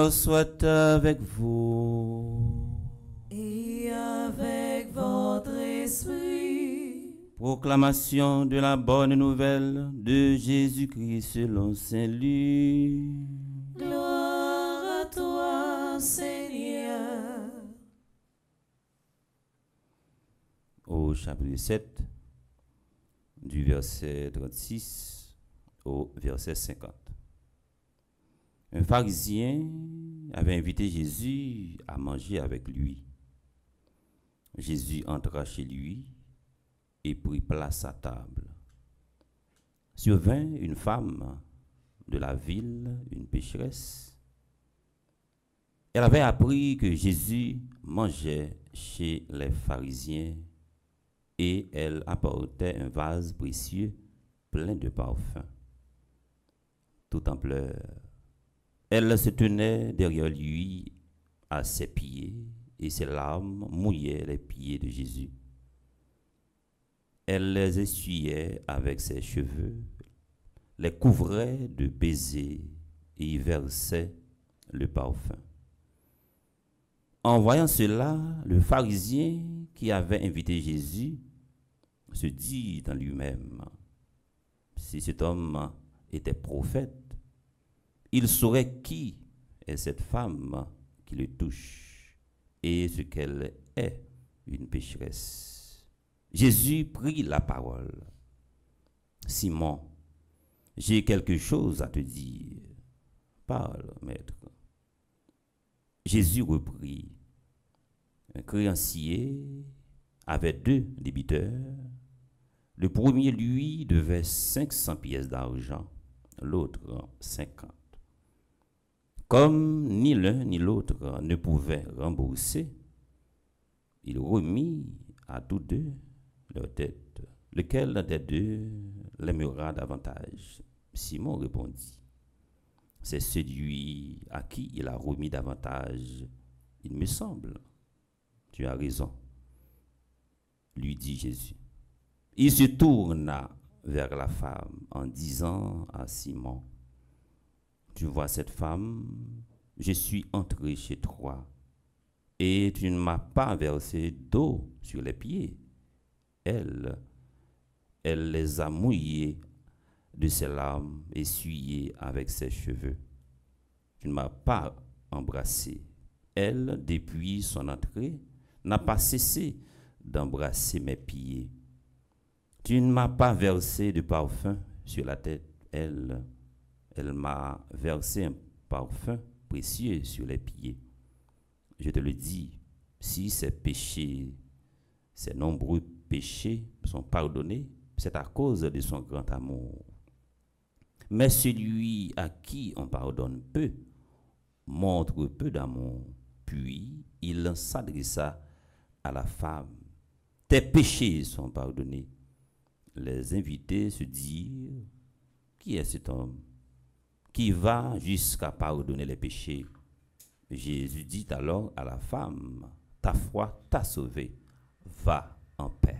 Seigneur soit avec vous. Et avec votre esprit. Proclamation de la bonne nouvelle de Jésus-Christ selon Saint Luc. Gloire à toi, Seigneur. Au chapitre 7, du verset 36 au verset 50. Un pharisien avait invité Jésus à manger avec lui. Jésus entra chez lui et prit place à table. Survint une femme de la ville, une pécheresse. Elle avait appris que Jésus mangeait chez les pharisiens et elle apportait un vase précieux plein de parfums. Tout en pleurs, elle se tenait derrière lui à ses pieds et ses larmes mouillaient les pieds de Jésus. Elle les essuyait avec ses cheveux, les couvrait de baisers et y versait le parfum. En voyant cela, le pharisien qui avait invité Jésus se dit en lui-même, si cet homme était prophète, il saurait qui est cette femme qui le touche et ce qu'elle est, une pécheresse. Jésus prit la parole. Simon, j'ai quelque chose à te dire. Parle, maître. Jésus reprit. Un créancier avait 2 débiteurs. Le premier, lui, devait 500 pièces d'argent, l'autre 50. Comme ni l'un ni l'autre ne pouvaient rembourser, il remit à tous 2 leur dette. Lequel des 2 l'aimera davantage? Simon répondit, c'est celui à qui il a remis davantage, il me semble. Tu as raison, lui dit Jésus. Il se tourna vers la femme en disant à Simon, tu vois cette femme, je suis entré chez toi et tu ne m'as pas versé d'eau sur les pieds. Elle les a mouillés de ses larmes, essuyées avec ses cheveux. Tu ne m'as pas embrassé. Elle, depuis son entrée, n'a pas cessé d'embrasser mes pieds. Tu ne m'as pas versé de parfum sur la tête. Elle m'a versé un parfum précieux sur les pieds. Je te le dis, si ces péchés, ces nombreux péchés sont pardonnés, c'est à cause de son grand amour. Mais celui à qui on pardonne peu, montre peu d'amour. Puis il s'adressa à la femme. Tes péchés sont pardonnés. Les invités se dirent, qui est cet homme qui va jusqu'à pardonner les péchés? Jésus dit alors à la femme, ta foi t'a sauvée, va en paix.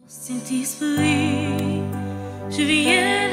Saint-Esprit, je viens